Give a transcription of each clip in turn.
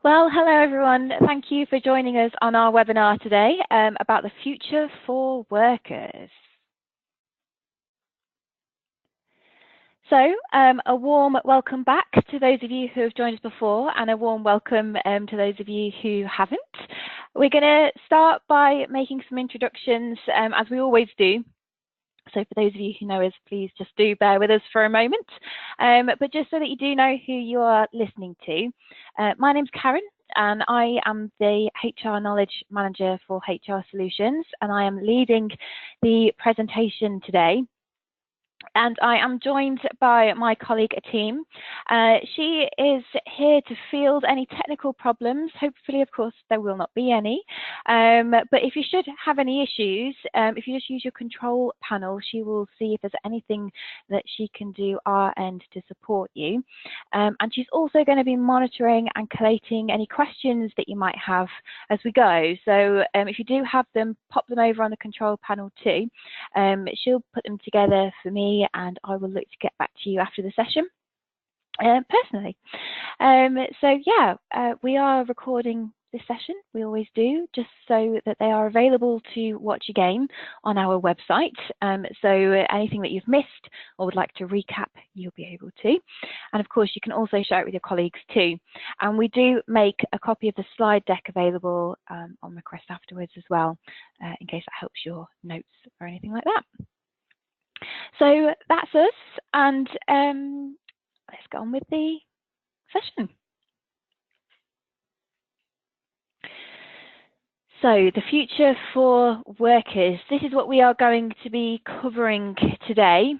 Well, hello everyone. Thank you for joining us on our webinar today about the future for workers. So a warm welcome back to those of you who have joined us before, and a warm welcome to those of you who haven't. We're going to start by making some introductions as we always do. So for those of you who know us, please just do bear with us for a moment. But just so that you do know who you are listening to, my name's Karen, and I am the HR Knowledge Manager for HR Solutions, and I am leading the presentation today. And I am joined by my colleague, Ateem. She is here to field any technical problems. Hopefully, of course, there will not be any. But if you should have any issues, if you just use your control panel, she will see if there's anything that she can do our end to support you. And she's also going to be monitoring and collating any questions that you might have as we go. So if you do have them, pop them over on the control panel too. She'll put them together for me, and I will look to get back to you after the session personally. So yeah, we are recording this session. We always do, just so that they are available to watch again on our website. So anything that you've missed or would like to recap, you'll be able to. And of course, you can also share it with your colleagues too. And we do make a copy of the slide deck available on request afterwards as well, in case that helps your notes or anything like that. So that's us, and let's get on with the session. So the future for workers, this is what we are going to be covering today.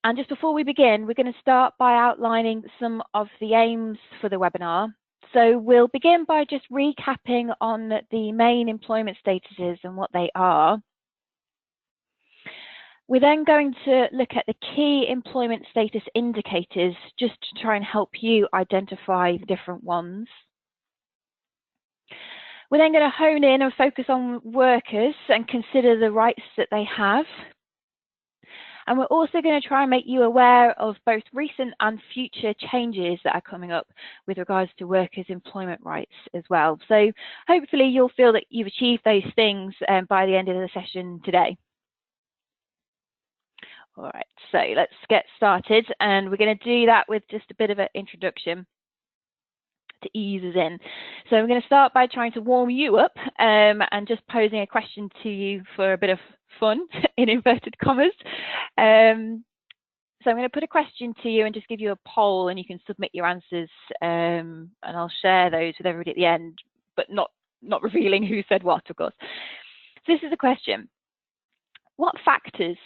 And just before we begin, we're going to start by outlining some of the aims for the webinar. So we'll begin by just recapping on the main employment statuses and what they are. We're then going to look at the key employment status indicators just to try and help you identify the different ones. We're then going to hone in and focus on workers and consider the rights that they have. And we're also going to try and make you aware of both recent and future changes that are coming up with regards to workers' employment rights as well. So hopefully you'll feel that you've achieved those things by the end of the session today. All right, so let's get started, and we're going to do that with just a bit of an introduction to ease us in. So we're going to start by trying to warm you up and just posing a question to you for a bit of fun, in inverted commas. So I'm going to put a question to you and just give you a poll, and you can submit your answers, and I'll share those with everybody at the end, but not revealing who said what, of course. So this is the question. What factors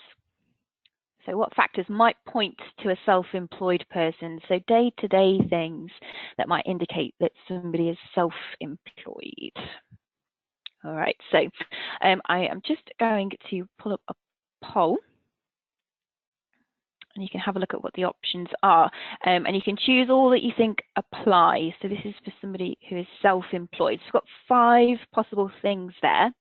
might point to a self-employed person? So day-to-day things that might indicate that somebody is self-employed. All right, so I am just going to pull up a poll, and you can have a look at what the options are, and you can choose all that you think apply. So this is for somebody who is self-employed. So we've got 5 possible things there.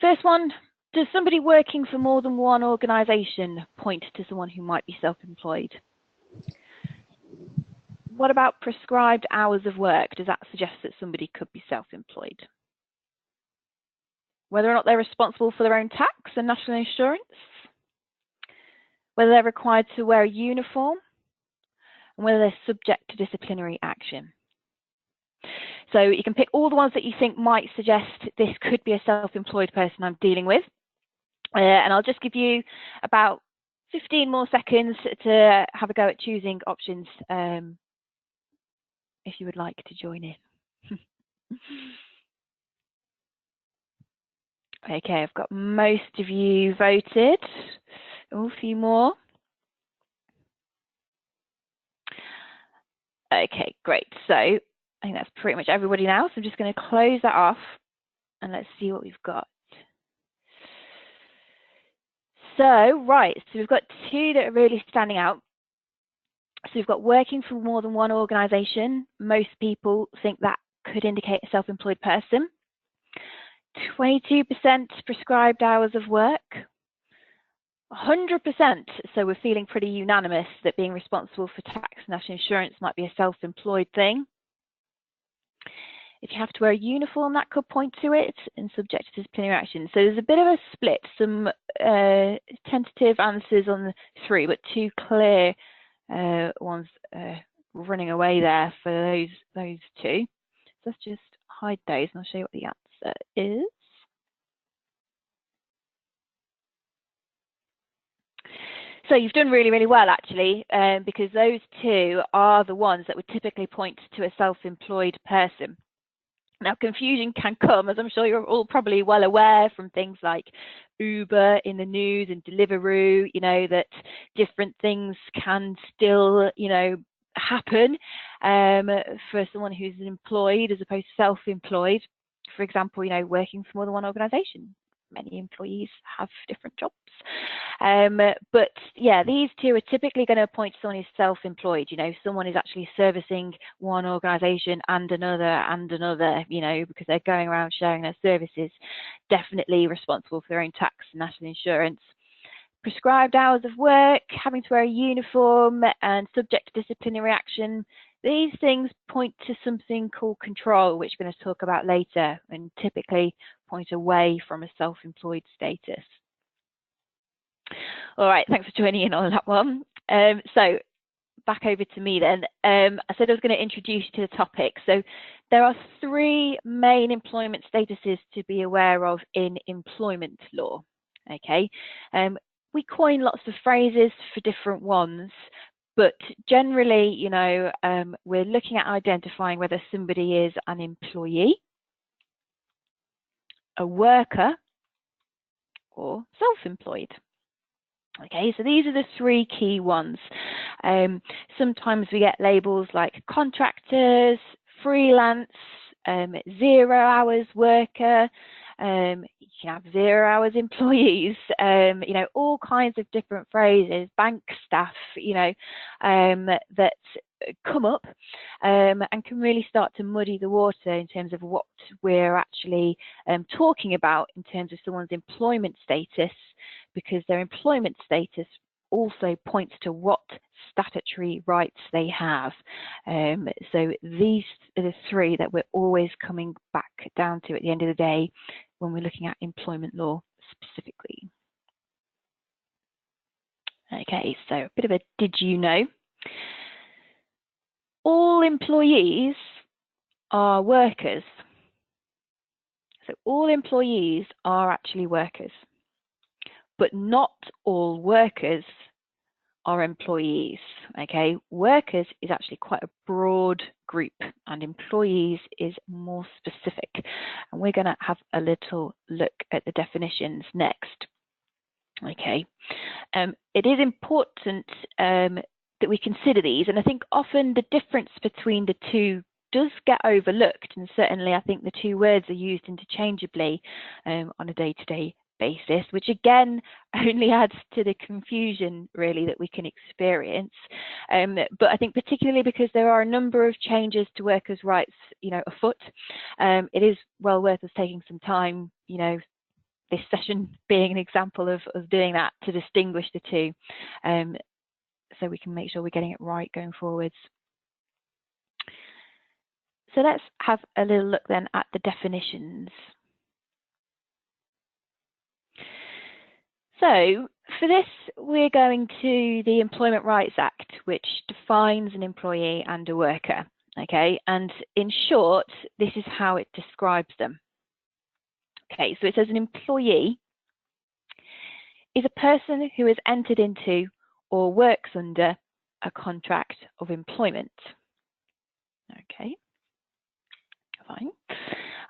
First one, does somebody working for more than one organisation point to someone who might be self-employed? What about prescribed hours of work? Does that suggest that somebody could be self-employed? Whether or not they're responsible for their own tax and national insurance? Whether they're required to wear a uniform? And whether they're subject to disciplinary action? So you can pick all the ones that you think might suggest this could be a self-employed person I'm dealing with. And I'll just give you about 15 more seconds to have a go at choosing options if you would like to join in. Okay, I've got most of you voted. Oh, a few more. Okay, great. So I think that's pretty much everybody now. So I'm just going to close that off, and let's see what we've got. So, right, so we've got 2 that are really standing out. So we've got working for more than one organisation. Most people think that could indicate a self-employed person. 22% prescribed hours of work. 100%. So we're feeling pretty unanimous that being responsible for tax and national insurance might be a self-employed thing. If you have to wear a uniform, that could point to it, and subject to disciplinary action. So there's a bit of a split, some tentative answers on the 3, but 2 clear ones running away there for those 2. So let's just hide those and I'll show you what the answer is. So you've done really, really well, actually, because those 2 are the ones that would typically point to a self-employed person. Now, confusion can come, as I'm sure you're all probably well aware, from things like Uber in the news and Deliveroo, you know, that different things can still, you know, happen for someone who's employed as opposed to self-employed. For example, you know, working for more than one organisation. Many employees have different jobs. But yeah, these 2 are typically going to point to someone who's self-employed. You know, someone is actually servicing one organisation and another, you know, because they're going around sharing their services, definitely responsible for their own tax and national insurance. Prescribed hours of work, having to wear a uniform, and subject to disciplinary action. These things point to something called control, which we're going to talk about later, and typically point away from a self-employed status. All right, thanks for joining in on that one. So back over to me then. I said I was going to introduce you to the topic. So there are 3 main employment statuses to be aware of in employment law. Okay, we coin lots of phrases for different ones, but generally, you know, we're looking at identifying whether somebody is an employee, a worker, or self-employed. Okay, so these are the 3 key ones. Sometimes we get labels like contractors, freelance, 0 hours worker, you can have 0 hours employees, you know, all kinds of different phrases, bank staff, you know, that come up and can really start to muddy the water in terms of what we're actually talking about in terms of someone's employment status, because their employment status also points to what statutory rights they have. So these are the 3 that we're always coming back down to at the end of the day when we're looking at employment law specifically. Okay, so a bit of a did you know? All employees are workers. So all employees are actually workers, but not all workers are employees. Okay, workers is actually quite a broad group and employees is more specific, and we're going to have a little look at the definitions next. Okay, it is important that we consider these, and I think often the difference between the 2 does get overlooked, and certainly I think the 2 words are used interchangeably on a day-to-day basis, which again only adds to the confusion really that we can experience. But I think particularly because there are a number of changes to workers' rights, you know, afoot, it is well worth us taking some time, you know, this session being an example of doing that, to distinguish the 2, so we can make sure we're getting it right going forwards. So let's have a little look then at the definitions. So for this, we're going to the Employment Rights Act, which defines an employee and a worker. Okay, and in short, this is how it describes them. Okay, so it says an employee is a person who has entered into or works under a contract of employment. Okay, fine.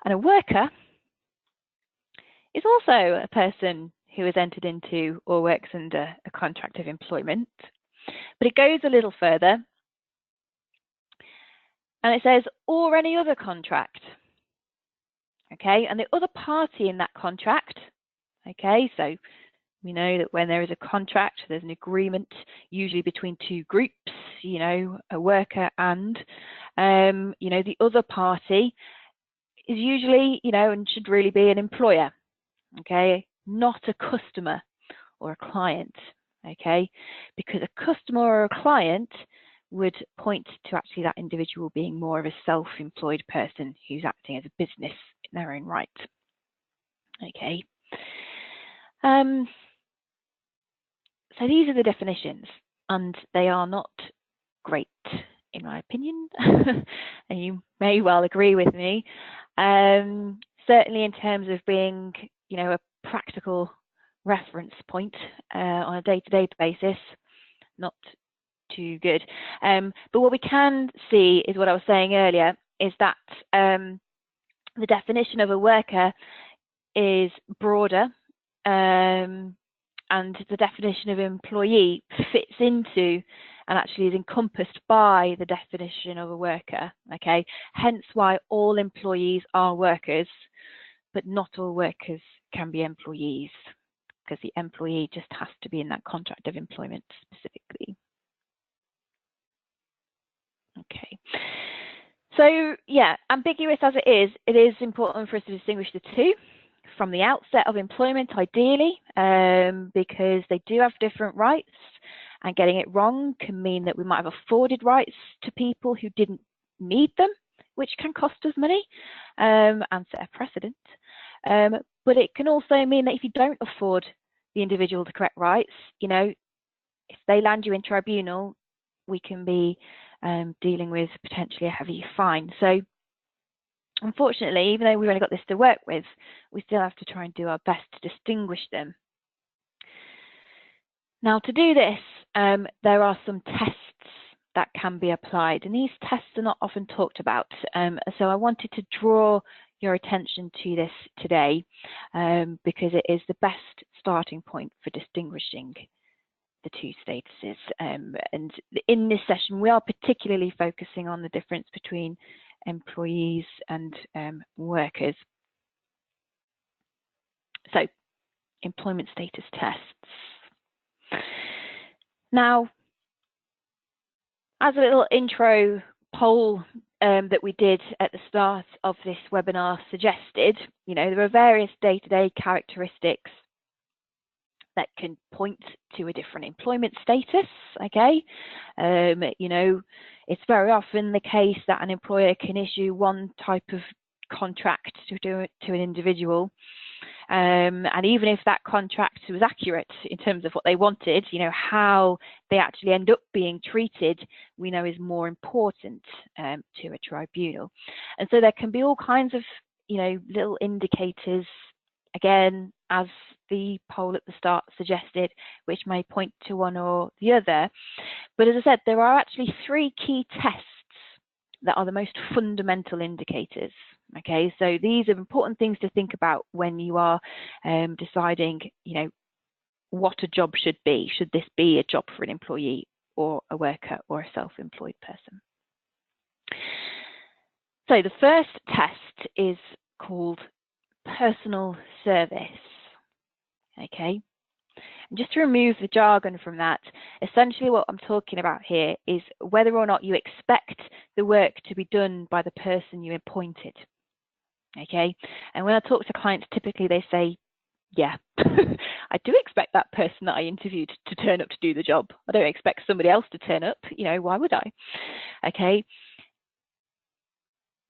And a worker is also a person who has entered into or works under a contract of employment. But it goes a little further, and it says, or any other contract. Okay, and the other party in that contract, okay, so we know that when there is a contract, there's an agreement usually between 2 groups, you know, a worker and, you know, the other party is usually, you know, and should really be an employer, okay, not a customer or a client, okay? Because a customer or a client would point to actually that individual being more of a self-employed person who's acting as a business in their own right, okay? So these are the definitions, and they are not great, in my opinion, and you may well agree with me. Certainly in terms of being, you know, a practical reference point on a day-to-day basis, not too good. But what we can see is what I was saying earlier, is that the definition of a worker is broader, and the definition of employee fits into and actually is encompassed by the definition of a worker, okay? Hence why all employees are workers, but not all workers can be employees, because the employee just has to be in that contract of employment specifically. Okay. So yeah, ambiguous as it is important for us to distinguish the two from the outset of employment, ideally, because they do have different rights, and getting it wrong can mean that we might have afforded rights to people who didn't need them, which can cost us money and set a precedent. But it can also mean that if you don't afford the individual the correct rights, you know, if they land you in tribunal, we can be dealing with potentially a heavy fine. So unfortunately, even though we've only got this to work with, we still have to try and do our best to distinguish them. Now, to do this, there are some tests that can be applied, and these tests are not often talked about. So I wanted to draw your attention to this today because it is the best starting point for distinguishing the two statuses. And in this session, we are particularly focusing on the difference between employees and workers. So, employment status tests. Now, as a little intro poll that we did at the start of this webinar suggested, you know, there are various day-to-day characteristics that can point to a different employment status, okay? You know, it's very often the case that an employer can issue one type of contract to an individual, and even if that contract was accurate in terms of what they wanted, you know, how they actually end up being treated, we know is more important to a tribunal. And so there can be all kinds of, you know, little indicators, again, as the poll at the start suggested, which may point to one or the other. But as I said, there are actually three key tests that are the most fundamental indicators. Okay, so these are important things to think about when you are deciding, you know, what a job should be. Should this be a job for an employee or a worker or a self-employed person? So the first test is called personal service. Okay, and just to remove the jargon from that, essentially what I'm talking about here is whether or not you expect the work to be done by the person you appointed. Okay, and when I talk to clients, typically they say, yeah, I do expect that person that I interviewed to turn up to do the job. I don't expect somebody else to turn up, you know, why would I? Okay,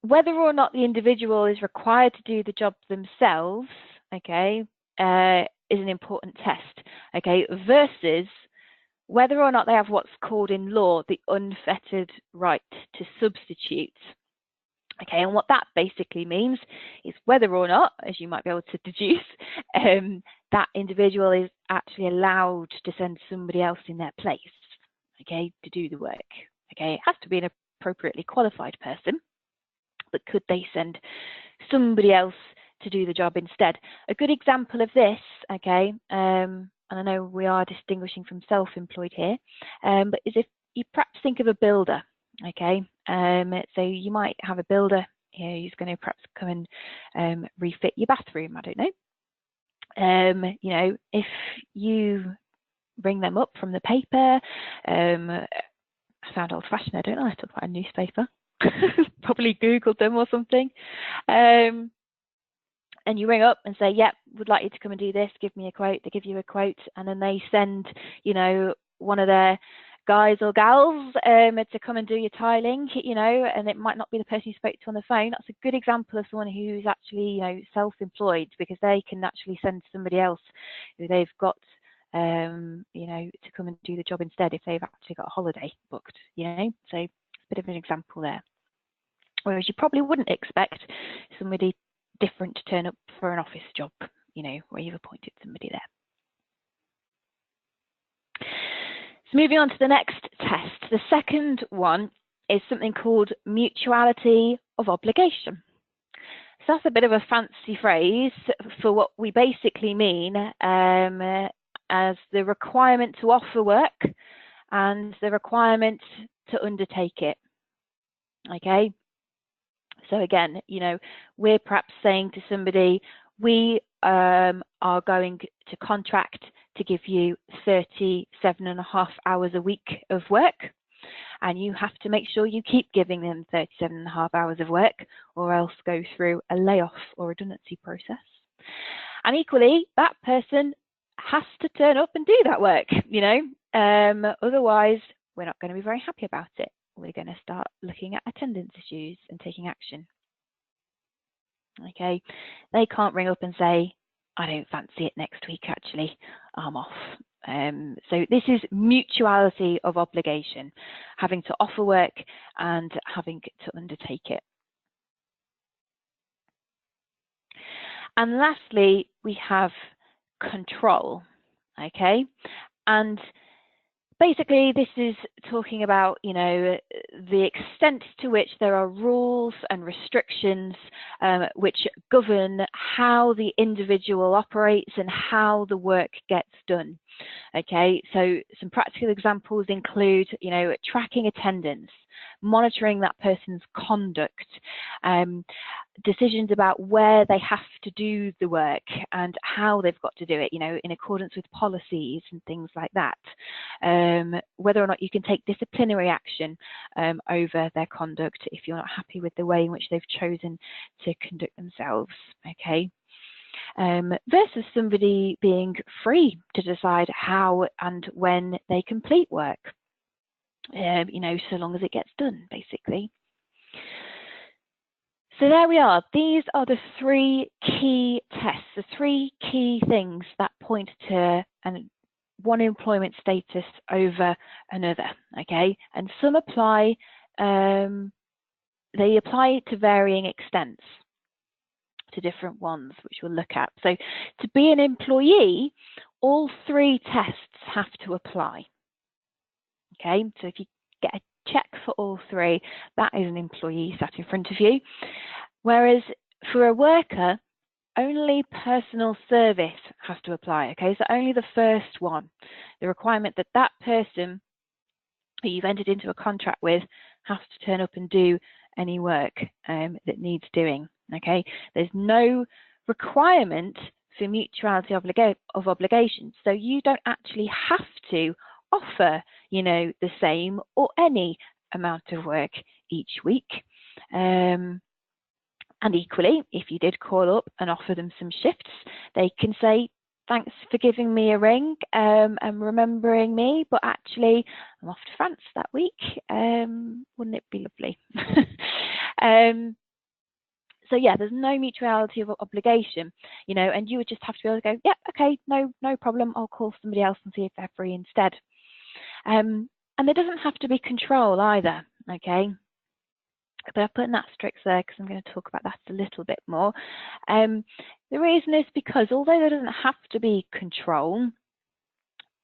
whether or not the individual is required to do the job themselves, okay, is an important test, okay, versus whether or not they have what's called in law the unfettered right to substitute. Okay, and what that basically means is whether or not, as you might be able to deduce, that individual is actually allowed to send somebody else in their place, okay, to do the work. Okay, it has to be an appropriately qualified person, but could they send somebody else to do the job instead? A good example of this, okay, and I know we are distinguishing from self-employed here, but is if you perhaps think of a builder. Okay, so you might have a builder here who's going to perhaps come and refit your bathroom. I don't know. You know, if you bring them up from the paper, I sound old-fashioned. I don't know. I talk about a newspaper. Probably Googled them or something. and you ring up and say, yep, would like you to come and do this, give me a quote. They give you a quote, and then they send, you know, one of their guys or gals to come and do your tiling, you know, and it might not be the person you spoke to on the phone. That's a good example of someone who's actually, you know, self-employed, because they can actually send somebody else who they've got, you know, to come and do the job instead if they've actually got a holiday booked, you know. So a bit of an example there. Whereas you probably wouldn't expect somebody different to turn up for an office job, you know, where you've appointed somebody there. So moving on to the next test, the second one is something called Mutuality of Obligation. So that's a bit of a fancy phrase for what we basically mean as the requirement to offer work and the requirement to undertake it. Okay. So again, you know, we're perhaps saying to somebody, we are going to contract to give you 37.5 hours a week of work, and you have to make sure you keep giving them 37.5 hours of work, or else go through a layoff or redundancy process. And equally, that person has to turn up and do that work, you know, otherwise we're not going to be very happy about it. We're going to start looking at attendance issues and taking action. Okay, they can't ring up and say, I don't fancy it next week, actually, I'm off. So this is mutuality of obligation, having to offer work and having to undertake it. And lastly, we have control, okay? And basically, this is talking about, you know, the extent to which there are rules and restrictions which govern how the individual operates and how the work gets done. Okay, so some practical examples include, you know, tracking attendance, monitoring that person's conduct, decisions about where they have to do the work and how they've got to do it, you know, in accordance with policies and things like that. Whether or not you can take disciplinary action over their conduct if you're not happy with the way in which they've chosen to conduct themselves, okay? Versus somebody being free to decide how and when they complete work, you know, so long as it gets done, basically. So there we are. These are the three key tests, the three key things that point to one employment status over another, okay? And some apply, they apply to varying extents to different ones, which we'll look at. So to be an employee, all three tests have to apply. Okay, so if you get a check for all three, that is an employee sat in front of you. Whereas for a worker, only personal service has to apply. Okay, so only the first one, the requirement that that person who you've entered into a contract with has to turn up and do any work that needs doing. Okay, there's no requirement for mutuality of obligation, so you don't actually have to offer, you know, the same or any amount of work each week. And equally, if you did call up and offer them some shifts, they can say, thanks for giving me a ring and remembering me, but actually I'm off to France that week. Wouldn't it be lovely? So yeah, there's no mutuality of obligation, you know, and you would just have to be able to go, yeah, okay, no problem, I'll call somebody else and see if they're free instead. And there doesn't have to be control either, okay? But I've put an asterisk there because I'm going to talk about that a little bit more. The reason is because although there doesn't have to be control,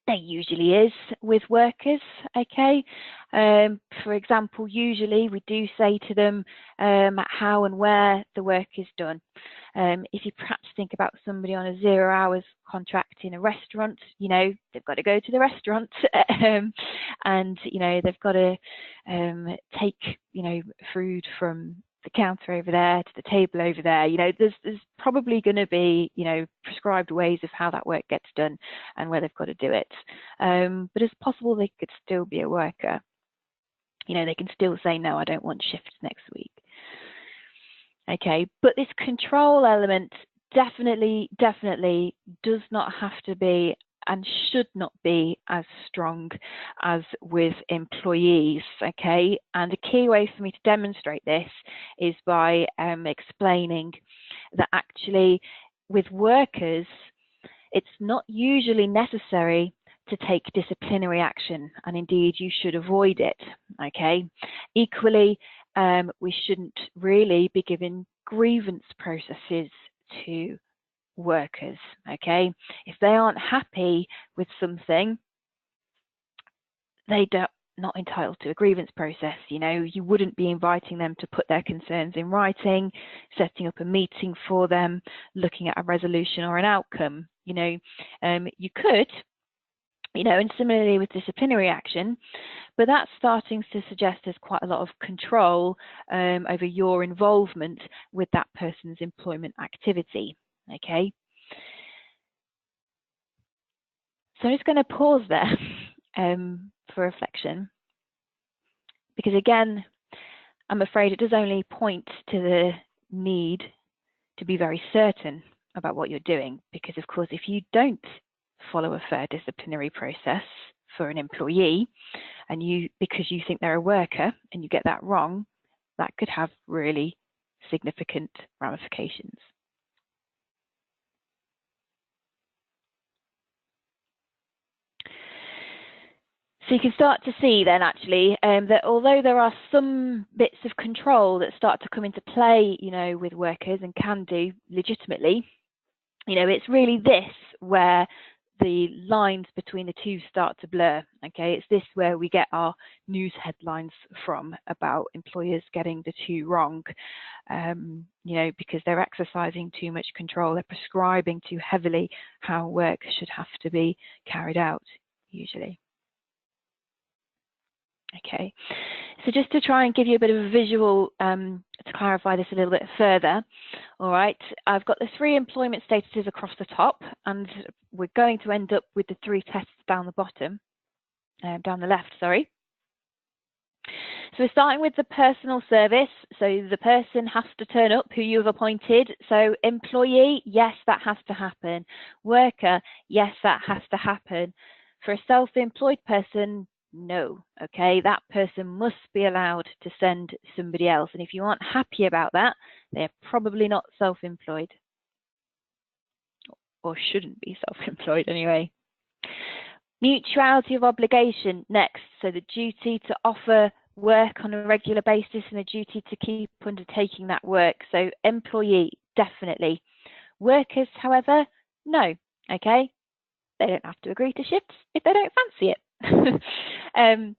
there usually is with workers, okay? For example, usually we do say to them how and where the work is done. If you perhaps think about somebody on a 0 hours contract in a restaurant, you know, they've got to go to the restaurant and, you know, they've got to take, you know, food from the counter over there to the table over there. You know, there's probably going to be, you know, prescribed ways of how that work gets done and where they've got to do it. But it's possible they could still be a worker. You know, they can still say, no, I don't want shifts next week. Okay, but this control element definitely does not have to be and should not be as strong as with employees, okay? And a key way for me to demonstrate this is by explaining that actually with workers, it's not usually necessary to take disciplinary action, and indeed you should avoid it, okay? Equally, we shouldn't really be giving grievance processes to workers, okay? If they aren't happy with something, they don't not entitled to a grievance process. You know, you wouldn't be inviting them to put their concerns in writing, setting up a meeting for them, looking at a resolution or an outcome. You know, you could, you know, and similarly with disciplinary action, but that's starting to suggest there's quite a lot of control over your involvement with that person's employment activity, okay? So I'm just going to pause there for reflection, because again, I'm afraid it does only point to the need to be very certain about what you're doing, because of course if you don't follow a fair disciplinary process for an employee, and because you think they're a worker and you get that wrong, that could have really significant ramifications. So you can start to see then actually that although there are some bits of control that start to come into play, you know, with workers and can do legitimately, you know, it's really this where the lines between the two start to blur, okay? It's this where we get our news headlines from about employers getting the two wrong, you know, because they're exercising too much control, they're prescribing too heavily how work should have to be carried out, usually. Okay, so just to try and give you a bit of a visual to clarify this a little bit further, all right, I've got the 3 employment statuses across the top, and we're going to end up with the 3 tests down the bottom, down the left, sorry. So we're starting with the personal service, so the person has to turn up who you've appointed. So employee, yes, that has to happen. Worker, yes, that has to happen. For a self-employed person, no, okay, that person must be allowed to send somebody else. And if you aren't happy about that, they're probably not self-employed, or shouldn't be self-employed anyway. Mutuality of obligation, next. So the duty to offer work on a regular basis and a duty to keep undertaking that work. So employee, definitely. Workers, however, no, okay? They don't have to agree to shifts if they don't fancy it. On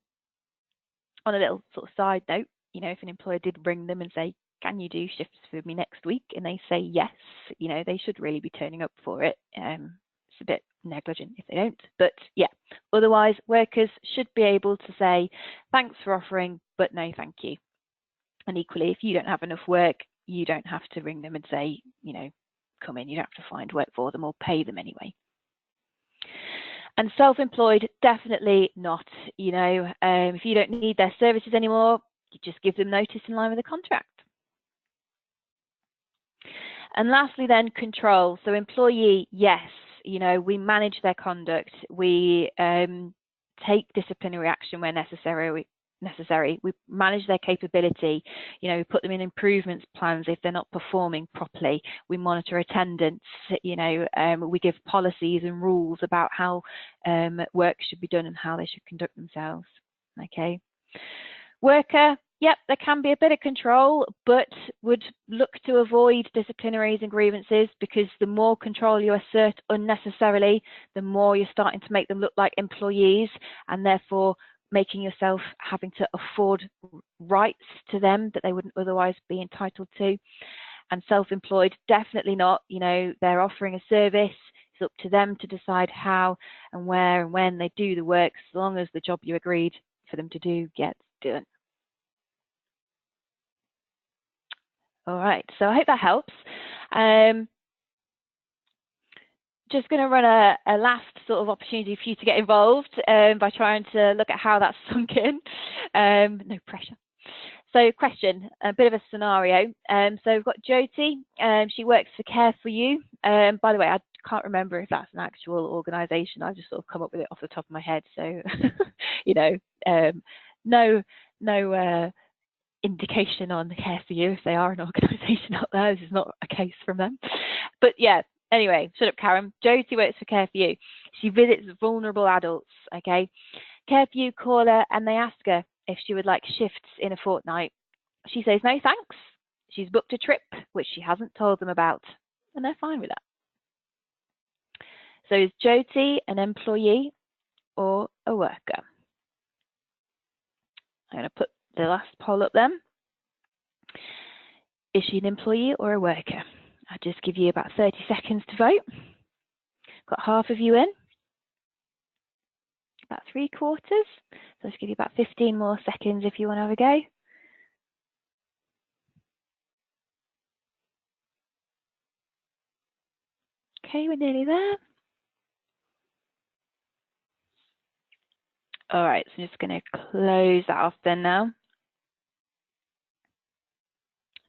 a little sort of side note, you know, if an employer did ring them and say, can you do shifts for me next week? And they say yes, you know, they should really be turning up for it. It's a bit negligent if they don't, but yeah, otherwise workers should be able to say, thanks for offering, but no, thank you. And equally, if you don't have enough work, you don't have to ring them and say, you know, come in, you don't have to find work for them or pay them anyway. And self-employed, definitely not. You know, if you don't need their services anymore, you just give them notice in line with the contract. And lastly then, control. So employee, yes, you know, we manage their conduct. We take disciplinary action where necessary. We manage their capability. You know, we put them in improvements plans if they're not performing properly. We monitor attendance. You know, we give policies and rules about how work should be done and how they should conduct themselves. Okay. Worker, yep, there can be a bit of control, but would look to avoid disciplinaries and grievances, because the more control you assert unnecessarily, the more you're starting to make them look like employees, and therefore making yourself having to afford rights to them that they wouldn't otherwise be entitled to. And self-employed, definitely not. You know, they're offering a service. It's up to them to decide how and where and when they do the work, as long as the job you agreed for them to do gets done. All right, so I hope that helps. Just going to run a last sort of opportunity for you to get involved by trying to look at how that's sunk in. No pressure. So question, a bit of a scenario. So we've got Jyoti, she works for Care for You. By the way, I can't remember if that's an actual organisation. I've just sort of come up with it off the top of my head. So, you know, no indication on Care for You if they are an organisation out there. This is not a case from them. But yeah, anyway, shut up, Karen. Jyoti works for Care for You. She visits vulnerable adults, okay? Care for You call her and they ask her if she would like shifts in a fortnight. She says no thanks. She's booked a trip which she hasn't told them about, and they're fine with that. So is Jyoti an employee or a worker? I'm going to put the last poll up then. Is she an employee or a worker? I'll just give you about 30 seconds to vote. Got half of you in. About 3/4. So let's give you about 15 more seconds if you want to have a go. Okay, we're nearly there. All right, so I'm just going to close that off then now.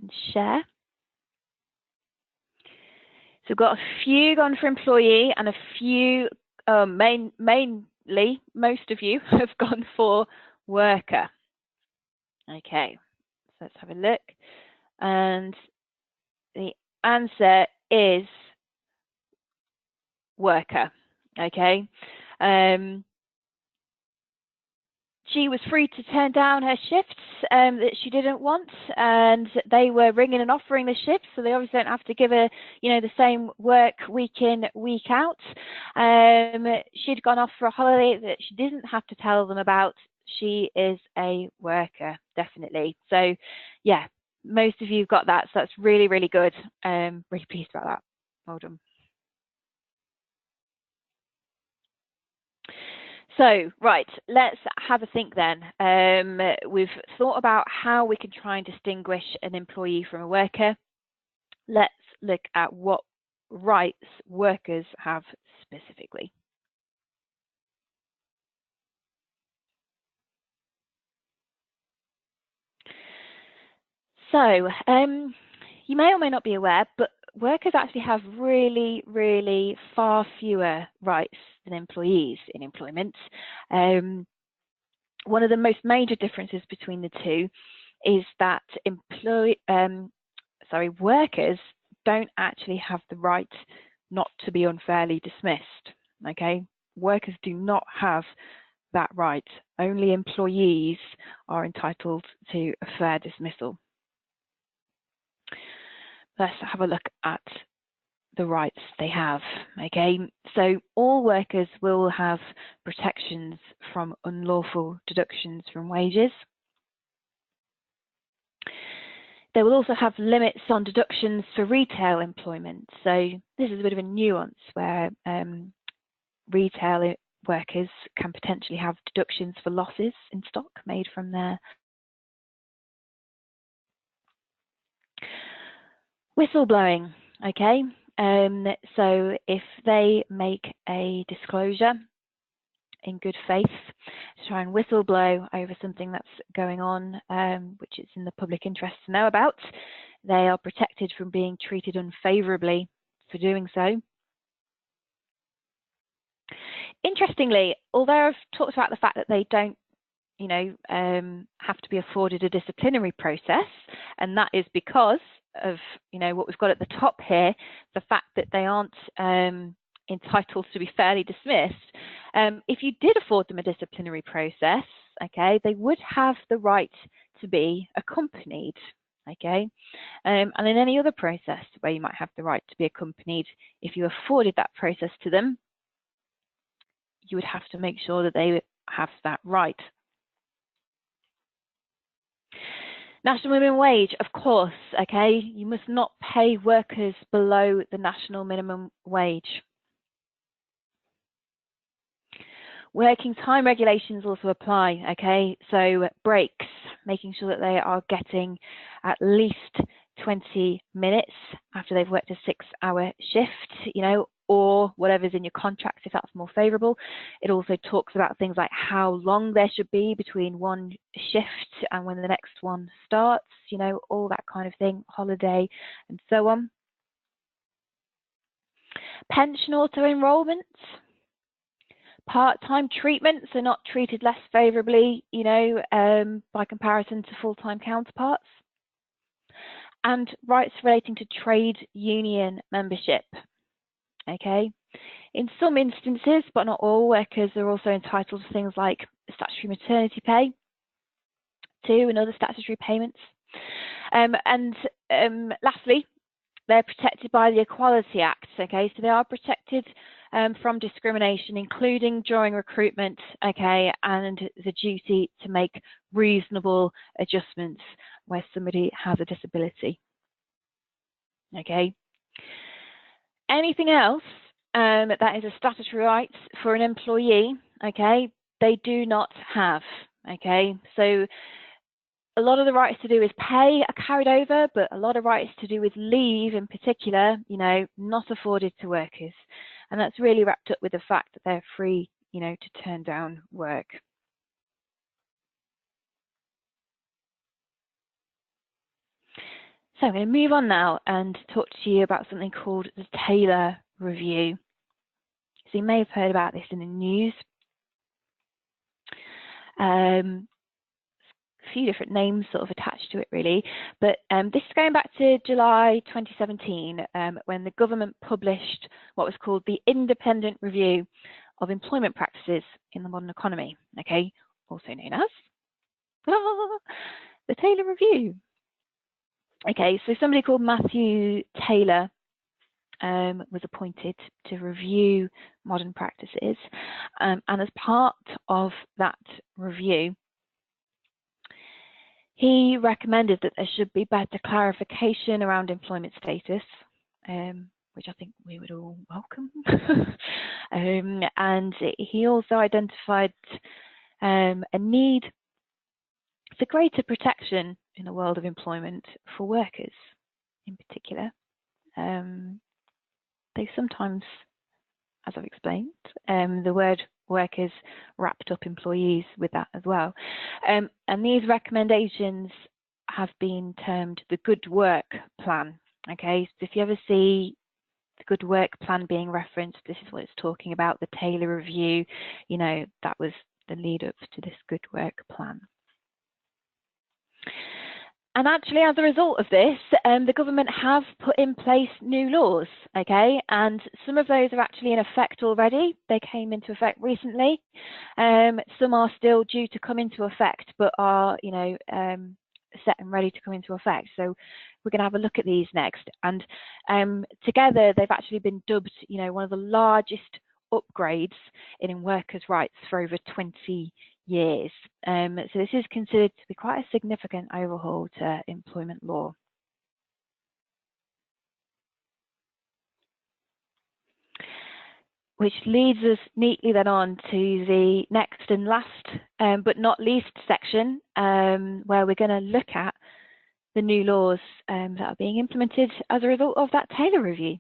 And share. So we've got a few gone for employee and a few, mainly, most of you have gone for worker. Okay, so let's have a look. And the answer is worker, okay? She was free to turn down her shifts that she didn't want, and they were ringing and offering the shifts, so they obviously don't have to give her, you know, the same work week in, week out. She'd gone off for a holiday that she didn't have to tell them about. She is a worker, definitely. So, yeah, most of you got that, so that's really, really good. Really pleased about that. Well done. So, right, let's have a think then. We've thought about how we can try and distinguish an employee from a worker. Let's look at what rights workers have specifically. So, you may or may not be aware, but workers actually have really, really far fewer rights than employees in employment. One of the most major differences between the two is that workers don't actually have the right not to be unfairly dismissed. Okay, workers do not have that right. Only employees are entitled to a fair dismissal. Let's have a look at the rights they have. Okay, so all workers will have protections from unlawful deductions from wages. They will also have limits on deductions for retail employment. So this is a bit of a nuance where retail workers can potentially have deductions for losses in stock made from their whistleblowing. Okay, so if they make a disclosure in good faith to try and whistleblow over something that's going on, which is in the public interest to know about, they are protected from being treated unfavourably for doing so. Interestingly, although I've talked about the fact that they don't, you know, have to be afforded a disciplinary process, and that is because of, you know, what we've got at the top here, the fact that they aren't entitled to be fairly dismissed. If you did afford them a disciplinary process, okay, they would have the right to be accompanied, okay, and in any other process where you might have the right to be accompanied, if you afforded that process to them, you would have to make sure that they have that right. National minimum wage, of course, okay, you must not pay workers below the national minimum wage. Working time regulations also apply, okay, so breaks, making sure that they are getting at least 20 minutes after they've worked a 6-hour shift, you know, or whatever's in your contract if that's more favourable. It also talks about things like how long there should be between one shift and when the next one starts, you know, all that kind of thing, holiday and so on. Pension auto-enrolment. Part-time treatment, so not treated less favourably, you know, by comparison to full-time counterparts. And rights relating to trade union membership. Okay. In some instances, but not all, workers are also entitled to things like statutory maternity pay, too, and other statutory payments. Lastly, they're protected by the Equality Act. Okay, so they are protected from discrimination, including during recruitment, okay, and the duty to make reasonable adjustments where somebody has a disability. Okay. Anything else that is a statutory right for an employee, okay, they do not have. Okay, so a lot of the rights to do with pay are carried over, but a lot of rights to do with leave in particular, you know, not afforded to workers. And that's really wrapped up with the fact that they're free, you know, to turn down work. So I'm going to move on now and talk to you about something called the Taylor Review. So you may have heard about this in the news. A few different names sort of attached to it really, but this is going back to July 2017 when the government published what was called the Independent Review of Employment Practices in the Modern Economy, okay, also known as the Taylor Review. Okay, so somebody called Matthew Taylor was appointed to review modern practices, and as part of that review, he recommended that there should be better clarification around employment status, which I think we would all welcome. And he also identified a need for greater protection in the world of employment for workers in particular. They sometimes, as I've explained, the word workers wrapped up employees with that as well. And these recommendations have been termed the Good Work Plan. Okay, so if you ever see the Good Work Plan being referenced, this is what it's talking about, the Taylor Review, you know, that was the lead up to this Good Work Plan. And actually, as a result of this, the government have put in place new laws, okay? And some of those are actually in effect already. They came into effect recently. Some are still due to come into effect, but are, you know, set and ready to come into effect. So we're going to have a look at these next. And together, they've actually been dubbed, you know, one of the largest upgrades in workers' rights for over 20 years. So this is considered to be quite a significant overhaul to employment law. Which leads us neatly then on to the next and last, but not least section, where we're going to look at the new laws that are being implemented as a result of that Taylor Review.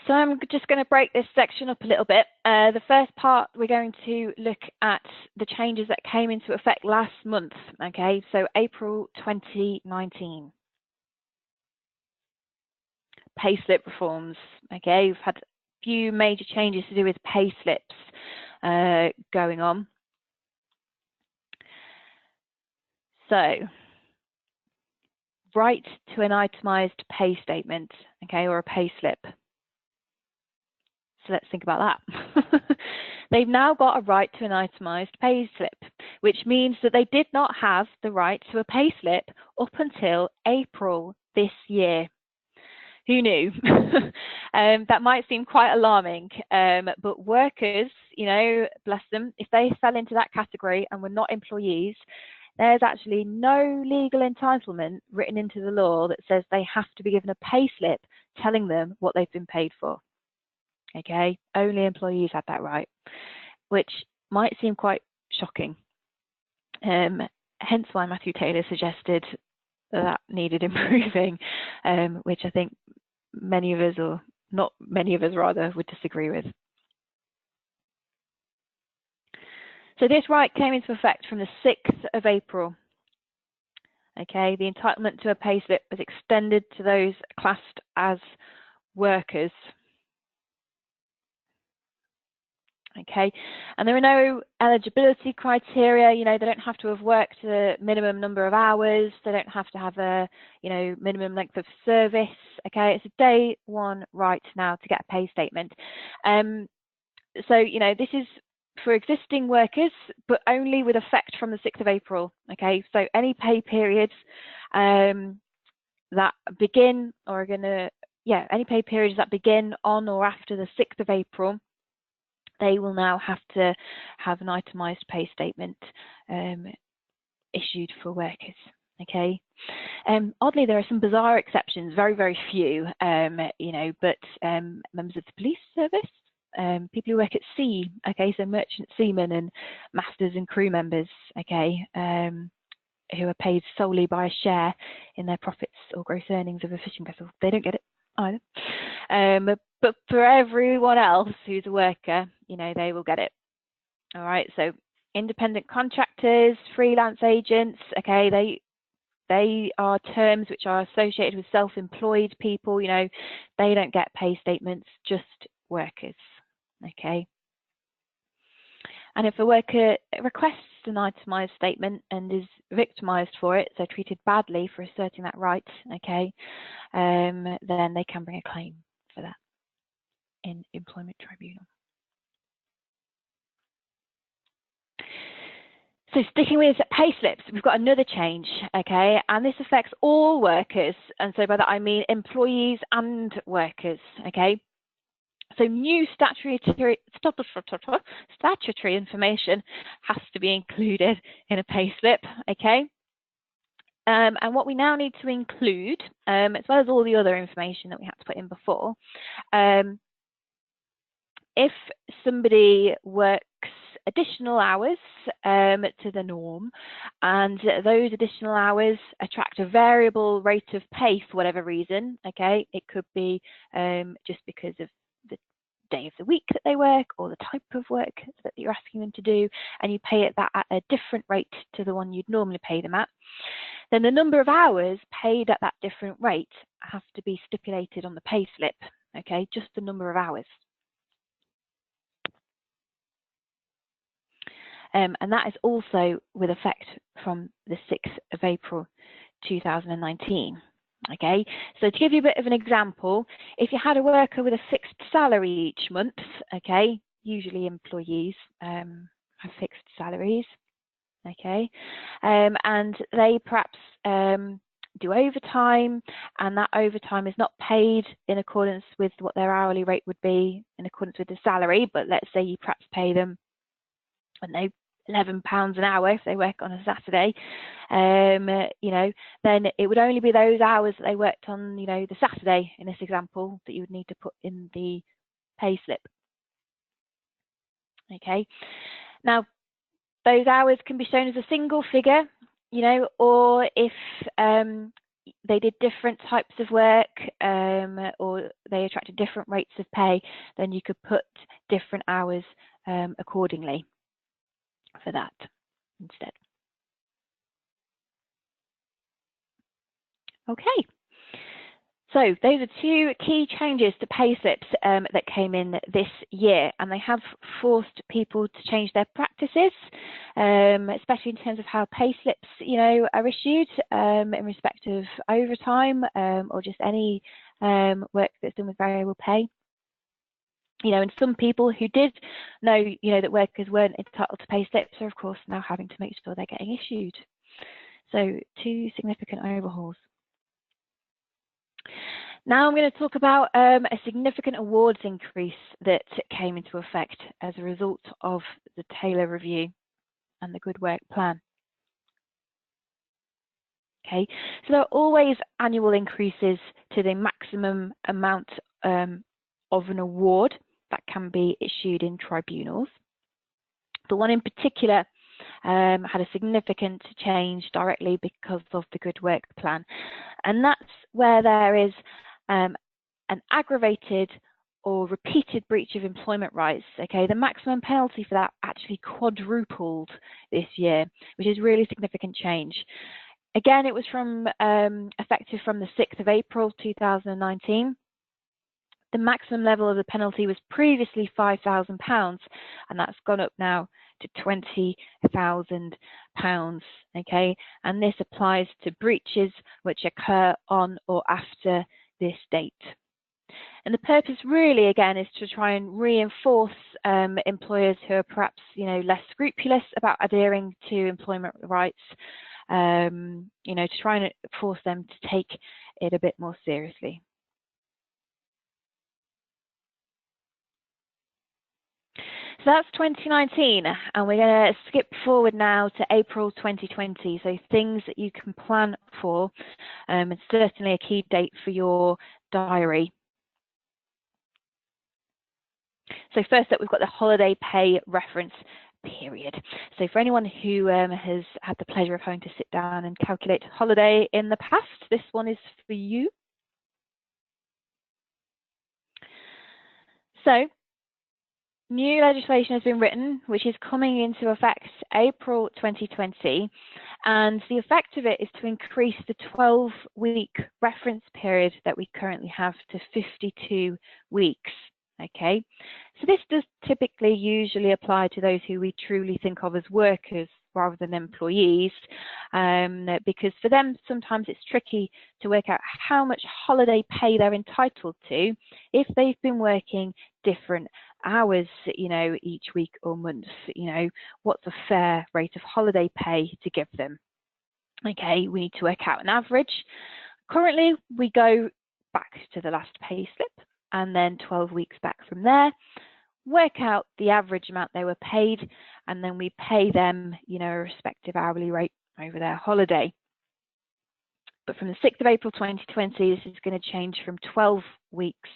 So I'm just going to break this section up a little bit. The first part, we're going to look at the changes that came into effect last month, okay, so April 2019. Payslip reforms, okay, we've had a few major changes to do with payslips going on. So, right to an itemised pay statement, okay, or a payslip. So let's think about that. They've now got a right to an itemised payslip, which means that they did not have the right to a payslip up until April this year. Who knew? That might seem quite alarming, but workers, you know, bless them, if they fell into that category and were not employees, there's actually no legal entitlement written into the law that says they have to be given a payslip telling them what they've been paid for. Okay, only employees had that right, which might seem quite shocking. hence why Matthew Taylor suggested that needed improving, which I think many of us, or not many of us rather, would disagree with. So this right came into effect from the 6th of April. Okay, the entitlement to a payslip was extended to those classed as workers. Okay, and there are no eligibility criteria. You know, they don't have to have worked the minimum number of hours. They don't have to have a, you know, minimum length of service. Okay, it's a day one right now to get a pay statement. So, you know, this is for existing workers, but only with effect from the 6th of April. Okay, so any pay periods that begin or are going to, any pay periods that begin on or after the 6th of April, they will now have to have an itemised pay statement issued for workers. Okay. Oddly, there are some bizarre exceptions, very, very few, you know, but members of the police service, people who work at sea, okay, so merchant seamen and masters and crew members, okay, who are paid solely by a share in their profits or gross earnings of a fishing vessel, they don't get it either. But for everyone else who's a worker, you know, they will get it. All right, so independent contractors, freelance agents, okay, they are terms which are associated with self-employed people, you know, they don't get pay statements, just workers, okay. And if a worker requests an itemised statement and is victimised for it, so treated badly for asserting that right, okay, then they can bring a claim for that in employment tribunal. So sticking with pay slips, we've got another change, okay, and this affects all workers, and so by that I mean employees and workers, okay. So new statutory information has to be included in a pay slip, okay. And what we now need to include, as well as all the other information that we had to put in before, if somebody works additional hours to the norm, and those additional hours attract a variable rate of pay for whatever reason, okay, it could be just because of the day of the week that they work or the type of work that you're asking them to do, and you pay it that at a different rate to the one you'd normally pay them at, then the number of hours paid at that different rate has to be stipulated on the pay slip, okay, just the number of hours. And that is also with effect from the 6th of April 2019. Okay, so to give you a bit of an example, if you had a worker with a fixed salary each month, okay, usually employees have fixed salaries, okay, and they perhaps do overtime, and that overtime is not paid in accordance with what their hourly rate would be in accordance with the salary, but let's say you perhaps pay them, I don't know, £11 an hour if they work on a Saturday, you know, then it would only be those hours that they worked on, you know, the Saturday in this example that you would need to put in the pay slip. Okay, now those hours can be shown as a single figure, you know, or if they did different types of work or they attracted different rates of pay, then you could put different hours accordingly for that instead. Okay, so those are two key changes to pay slips that came in this year, and they have forced people to change their practices, especially in terms of how pay slips, you know, are issued in respect of overtime or just any work that's done with variable pay. You know, and some people who did know, you know, that workers weren't entitled to pay slips are, of course, now having to make sure they're getting issued. So, two significant overhauls. Now I'm going to talk about a significant awards increase that came into effect as a result of the Taylor Review and the Good Work Plan. Okay, so there are always annual increases to the maximum amount of an award that can be issued in tribunals. The one in particular had a significant change directly because of the Good Work Plan. And that's where there is an aggravated or repeated breach of employment rights. Okay, the maximum penalty for that actually quadrupled this year, which is really significant change. Again, it was effective from the 6th of April 2019. The maximum level of the penalty was previously £5,000, and that's gone up now to £20,000. Okay, and this applies to breaches which occur on or after this date. And the purpose really, again, is to try and reinforce employers who are perhaps, less scrupulous about adhering to employment rights, to try and force them to take it a bit more seriously. So that's 2019, and we're going to skip forward now to April 2020. So things that you can plan for, it's certainly a key date for your diary. So first up, we've got the holiday pay reference period. So for anyone who has had the pleasure of having to sit down and calculate holiday in the past, this one is for you. So new legislation has been written, which is coming into effect April 2020, and the effect of it is to increase the 12-week reference period that we currently have to 52 weeks. Okay, so this does typically usually apply to those who we truly think of as workers rather than employees, because for them sometimes it's tricky to work out how much holiday pay they're entitled to if they've been working different hours, each week or month. What's a fair rate of holiday pay to give them? Okay, we need to work out an average. Currently, we go back to the last pay slip and then 12 weeks back from there, work out the average amount they were paid, and then we pay them, a respective hourly rate over their holiday. But from the 6th of April 2020, this is going to change from 12 weeks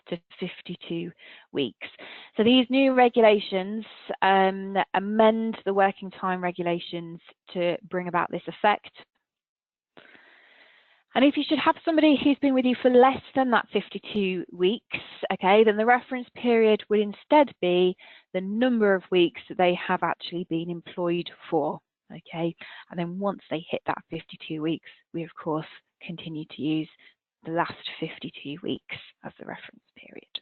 to 52 weeks. So these new regulations amend the working time regulations to bring about this effect. And if you should have somebody who's been with you for less than that 52 weeks, okay, then the reference period would instead be the number of weeks that they have actually been employed for, okay? And then once they hit that 52 weeks, we of course continue to use the last 52 weeks as the reference period.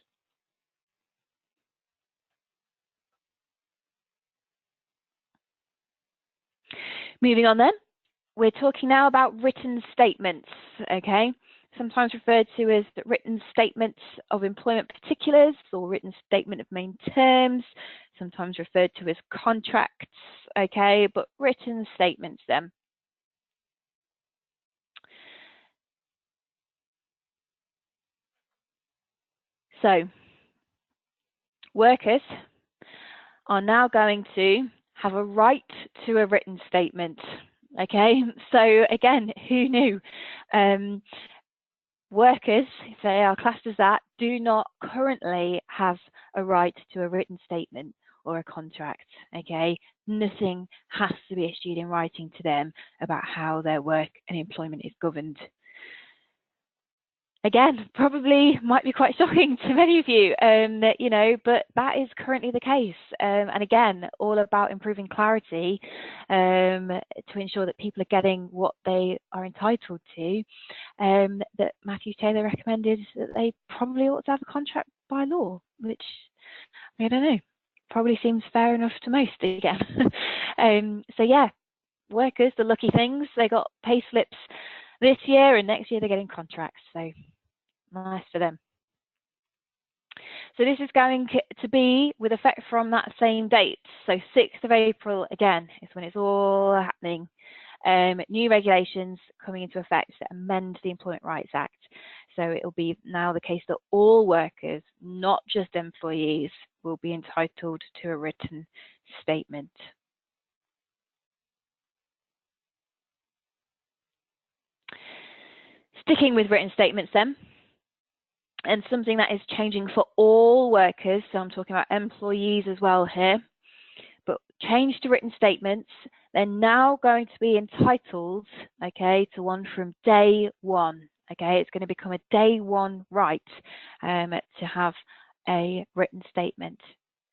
Moving on then. We're talking now about written statements, okay? Sometimes referred to as the written statements of employment particulars or written statement of main terms, sometimes referred to as contracts, okay? But written statements then. So, workers are now going to have a right to a written statement. Okay, so again, who knew? Workers, if they are classed as that, do not currently have a right to a written statement or a contract. Okay, nothing has to be issued in writing to them about how their work and employment is governed. Again, probably might be quite shocking to many of you, but that is currently the case. And again, all about improving clarity to ensure that people are getting what they are entitled to. That Matthew Taylor recommended that they probably ought to have a contract by law, which I don't know, probably seems fair enough to most again. So yeah, workers, the lucky things, they got pay slips this year, and next year they're getting contracts, so nice for them. So this is going to be with effect from that same date. So 6th of April, again, is when it's all happening. New regulations coming into effect that amend the Employment Rights Act. So it will be now the case that all workers, not just employees, will be entitled to a written statement. Sticking with written statements then, and something that is changing for all workers, so I'm talking about employees as well here, but change to written statements. They're now going to be entitled, okay, to one from day one. Okay, it's going to become a day one right to have a written statement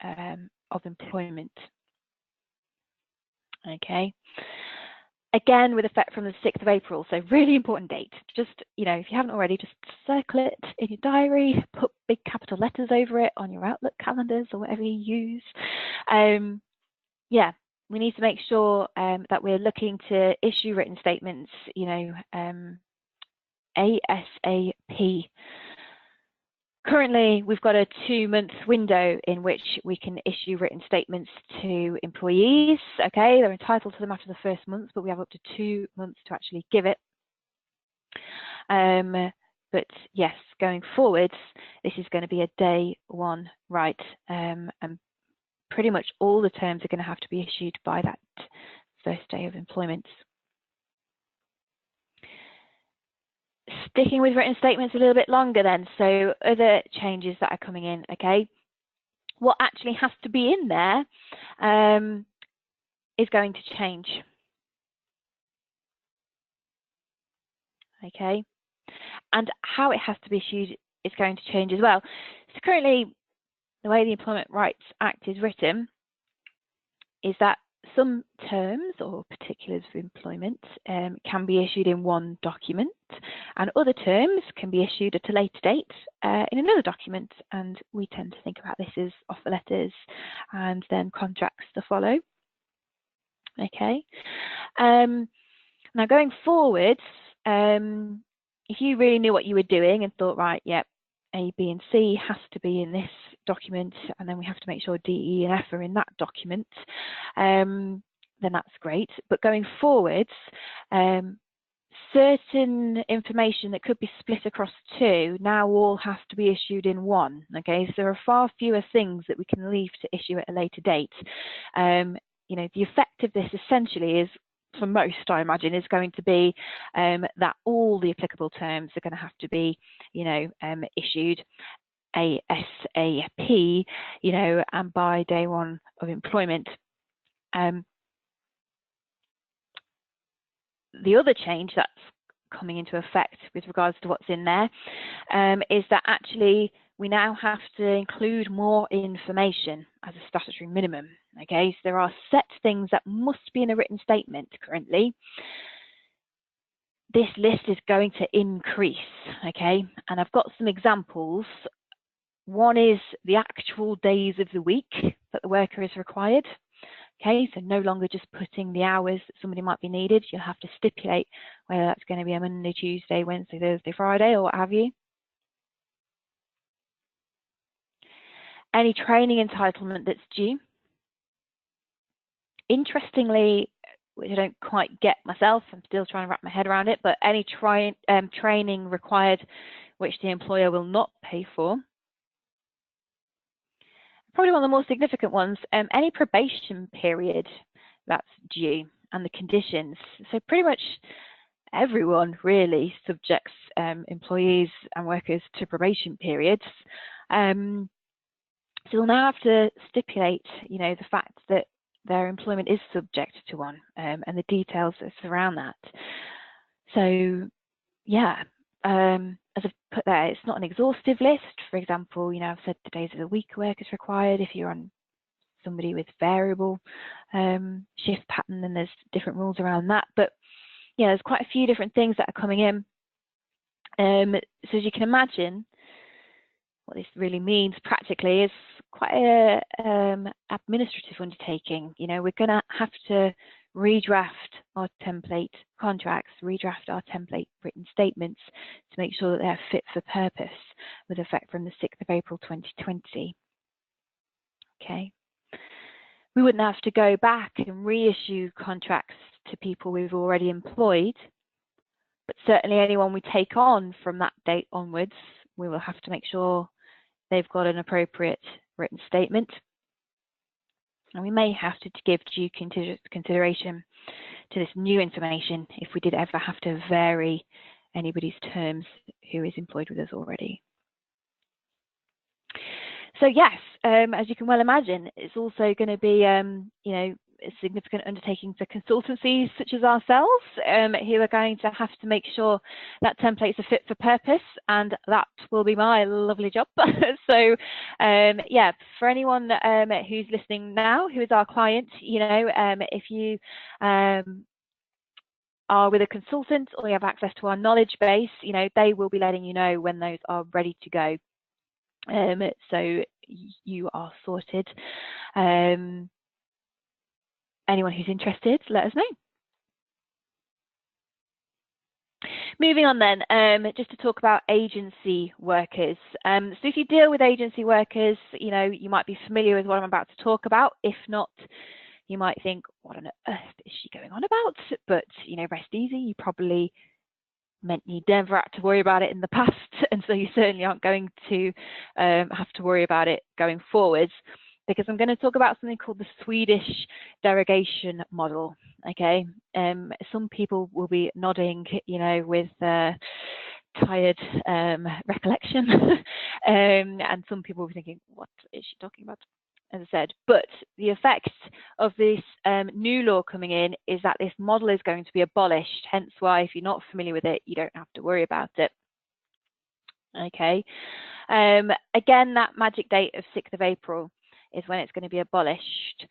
of employment. Okay. Again, with effect from the 6th of April, so really important date. Just, you know, if you haven't already, just circle it in your diary, put big capital letters over it on your Outlook calendars or whatever you use. Yeah, we need to make sure that we're looking to issue written statements, you know, ASAP. Currently, we've got a 2-month window in which we can issue written statements to employees. Okay, they're entitled to them after the first month, but we have up to 2 months to actually give it. But yes, going forwards, this is going to be a day one right, and pretty much all the terms are going to have to be issued by that first day of employment. Sticking with written statements a little bit longer then, so other changes that are coming in, okay? What actually has to be in there is going to change, okay? And how it has to be issued is going to change as well. So currently, the way the Employment Rights Act is written is that some terms or particulars of employment can be issued in one document, and other terms can be issued at a later date in another document, and we tend to think about this as offer letters and then contracts to follow. Okay. Now going forwards, if you really knew what you were doing and thought, right, yep, A, B, and C has to be in this document, and then we have to make sure D, E, and F are in that document, then that's great. But going forwards, certain information that could be split across two now all has to be issued in one. Okay, so there are far fewer things that we can leave to issue at a later date. You know, the effect of this essentially is, for most, I imagine, is going to be that all the applicable terms are going to have to be, you know, issued ASAP, you know, and by day one of employment. The other change that's coming into effect with regards to what's in there is that actually we now have to include more information as a statutory minimum. Okay, so there are set things that must be in a written statement currently. This list is going to increase, okay, and I've got some examples. One is the actual days of the week that the worker is required. Okay, so no longer just putting the hours that somebody might be needed. You'll have to stipulate whether that's going to be a Monday, Tuesday, Wednesday, Thursday, Friday, or what have you. Any training entitlement that's due. Interestingly, which I don't quite get myself, I'm still trying to wrap my head around it, but any training required which the employer will not pay for. Probably one of the more significant ones, any probation period that's due and the conditions. So pretty much everyone really subjects employees and workers to probation periods. So we'll now have to stipulate, you know, the fact that their employment is subject to one and the details that surround that. So yeah, as I've put there, it's not an exhaustive list. For example, you know, I've said the days of the week work is required. If you're on somebody with variable shift pattern, then there's different rules around that. But yeah, there's quite a few different things that are coming in. So as you can imagine, what this really means practically is quite a administrative undertaking. You know, we're going to have to redraft our template contracts, redraft our template written statements to make sure that they're fit for purpose with effect from the 6th of April 2020. Okay. We wouldn't have to go back and reissue contracts to people we've already employed, but certainly anyone we take on from that date onwards, we will have to make sure they've got an appropriate written statement. And we may have to give due consideration to this new information if we did ever have to vary anybody's terms who is employed with us already. So yes, as you can well imagine, it's also going to be, you know, a significant undertaking for consultancies such as ourselves, who are going to have to make sure that templates are fit for purpose, and that will be my lovely job. So yeah, for anyone who's listening now, who is our client, you know, if you are with a consultant or you have access to our knowledge base, you know, they will be letting you know when those are ready to go. So you are sorted. Anyone who's interested, let us know. Moving on then, just to talk about agency workers. So if you deal with agency workers, you know, you might be familiar with what I'm about to talk about. If not, you might think, what on earth is she going on about? But, you know, rest easy, you probably meant you never had to worry about it in the past, and so you certainly aren't going to have to worry about it going forwards, because I'm going to talk about something called the Swedish Derogation Model. Okay, some people will be nodding, you know, with tired recollection, and some people will be thinking, what is she talking about? As I said, but the effect of this new law coming in is that this model is going to be abolished, hence why if you're not familiar with it, you don't have to worry about it. Okay, again, that magic date of 6th of April is when it's going to be abolished.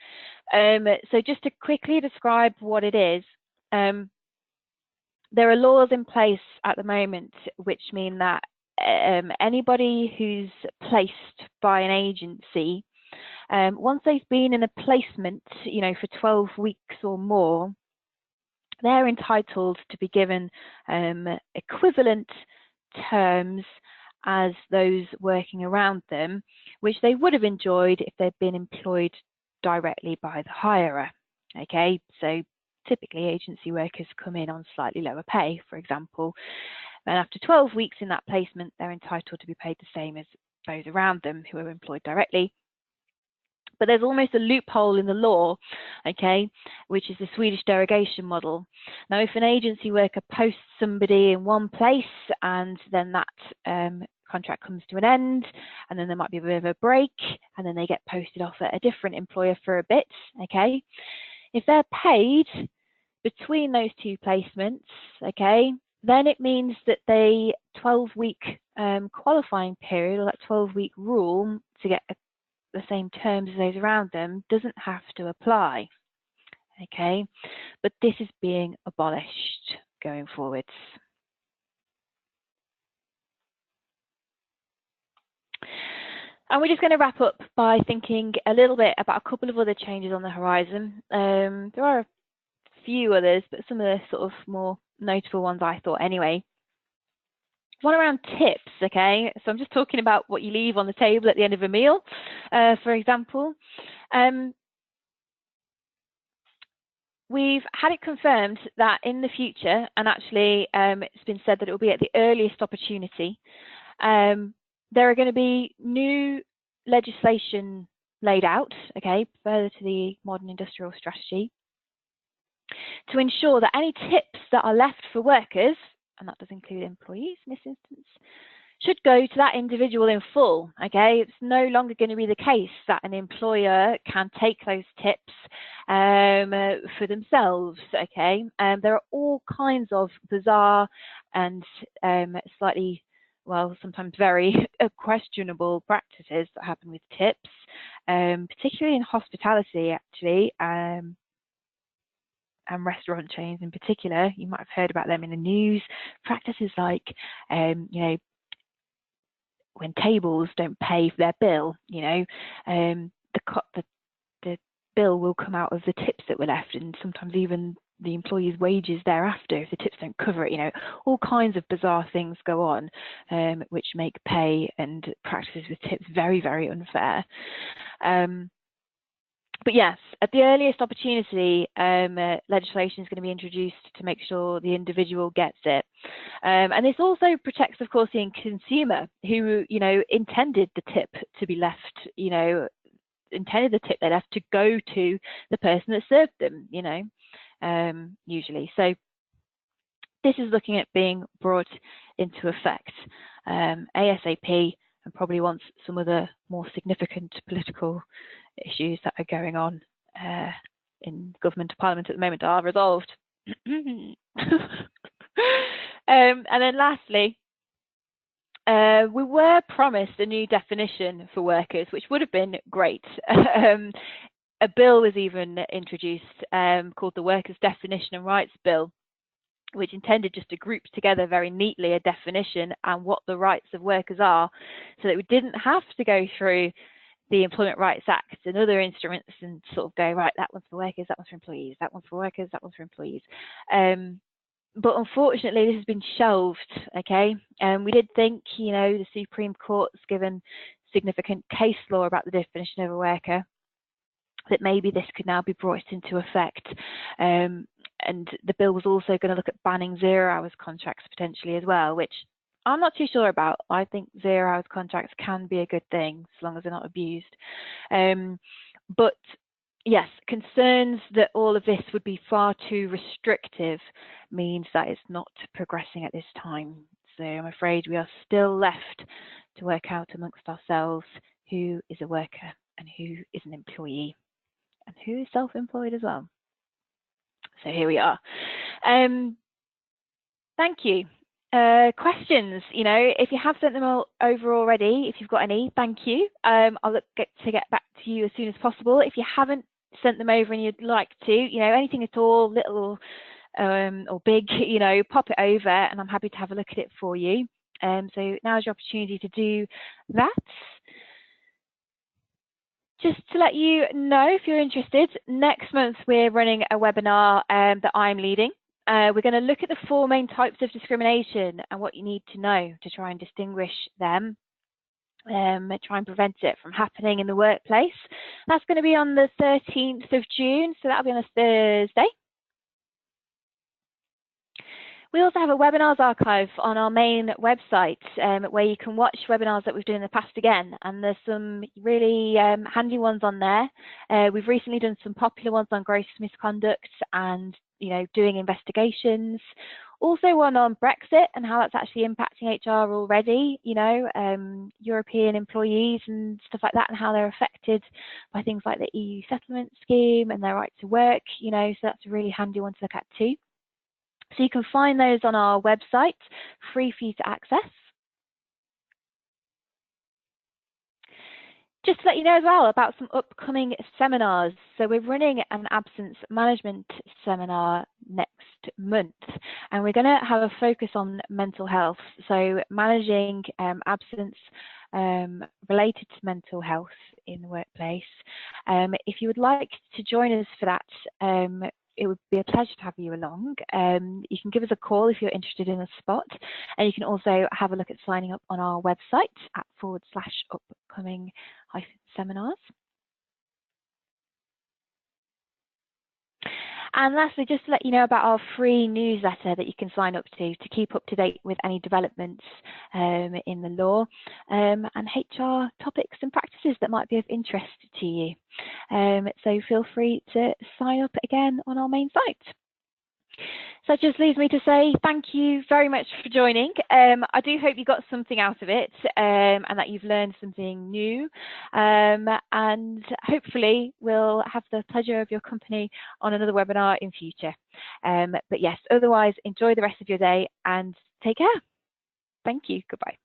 So just to quickly describe what it is, there are laws in place at the moment which mean that anybody who's placed by an agency, once they've been in a placement, you know, for 12 weeks or more, they're entitled to be given equivalent terms as those working around them, which they would have enjoyed if they'd been employed directly by the hirer. Okay, so typically agency workers come in on slightly lower pay, for example, and after 12 weeks in that placement, they're entitled to be paid the same as those around them who are employed directly. But there's almost a loophole in the law, okay, which is the Swedish derogation model. Now, if an agency worker posts somebody in one place and then that contract comes to an end, and then there might be a bit of a break, and then they get posted off at a different employer for a bit, okay, if they're paid between those two placements, okay, then it means that the 12-week qualifying period, or that 12-week rule to get the same terms as those around them, doesn't have to apply. Okay, but this is being abolished going forwards. And we're just going to wrap up by thinking a little bit about a couple of other changes on the horizon. There are a few others, but some of the sort of more notable ones I thought anyway. One around tips, okay? So I'm just talking about what you leave on the table at the end of a meal, for example. We've had it confirmed that in the future, and actually it's been said that it will be at the earliest opportunity, there are going to be new legislation laid out, okay, further to the modern industrial strategy, to ensure that any tips that are left for workers, and that does include employees in this instance, should go to that individual in full, okay? It's no longer going to be the case that an employer can take those tips for themselves, okay? There are all kinds of bizarre and slightly, well, sometimes very questionable practices that happen with tips, particularly in hospitality, actually, and restaurant chains in particular. You might have heard about them in the news. Practices like, you know, when tables don't pay their bill, you know, the bill will come out of the tips that were left, and sometimes even the employee's wages thereafter if the tips don't cover it. You know, all kinds of bizarre things go on, which make pay and practices with tips very, very unfair. But yes, at the earliest opportunity, legislation is going to be introduced to make sure the individual gets it. And this also protects, of course, the consumer who, you know, intended the tip to be left, you know, intended the tip they left to go to the person that served them, you know, usually. So this is looking at being brought into effect ASAP. and probably once some other more significant political issues that are going on in government and parliament at the moment are resolved. And then lastly, we were promised a new definition for workers, which would have been great. A bill was even introduced called the Workers' Definition and Rights Bill, which intended just to group together very neatly a definition and what the rights of workers are, so that we didn't have to go through the Employment Rights Act and other instruments and sort of go, right, that one's for workers, that one's for employees, that one's for workers, that one's for employees. But unfortunately, this has been shelved, okay? We did think, you know, the Supreme Court's given significant case law about the definition of a worker, that maybe this could now be brought into effect. And the bill was also going to look at banning 0 hours contracts potentially as well, which I'm not too sure about. I think 0 hours contracts can be a good thing as long as they're not abused. But yes, concerns that all of this would be far too restrictive means that it's not progressing at this time. So I'm afraid we are still left to work out amongst ourselves who is a worker and who is an employee and who is self-employed as well. So here we are. Thank you. Questions, you know, if you have sent them all over already, if you've got any, thank you. I'll look to get back to you as soon as possible. If you haven't sent them over and you'd like to, you know, anything at all, little or big, you know, pop it over and I'm happy to have a look at it for you. So now's your opportunity to do that. Just to let you know, if you're interested, next month we're running a webinar that I'm leading. We're going to look at the 4 main types of discrimination and what you need to know to try and distinguish them, try and prevent it from happening in the workplace. That's going to be on the 13th of June, so that'll be on a Thursday. We also have a webinars archive on our main website where you can watch webinars that we've done in the past again, and there's some really handy ones on there. We've recently done some popular ones on gross misconduct and, you know, doing investigations. Also one on Brexit and how that's actually impacting HR already, you know, European employees and stuff like that, and how they're affected by things like the EU settlement scheme and their right to work, you know, so that's a really handy one to look at too. So you can find those on our website, free for you to access. Just to let you know as well about some upcoming seminars. So we're running an absence management seminar next month, and we're going to have a focus on mental health. So managing absence related to mental health in the workplace. If you would like to join us for that, it would be a pleasure to have you along. You can give us a call if you're interested in a spot, and you can also have a look at signing up on our website at /upcoming-seminars. And lastly, just to let you know about our free newsletter that you can sign up to keep up to date with any developments in the law and HR topics and practices that might be of interest to you. So feel free to sign up again on our main site. So it just leaves me to say thank you very much for joining. I do hope you got something out of it and that you've learned something new. And hopefully we'll have the pleasure of your company on another webinar in future. But yes, otherwise enjoy the rest of your day and take care. Thank you. Goodbye.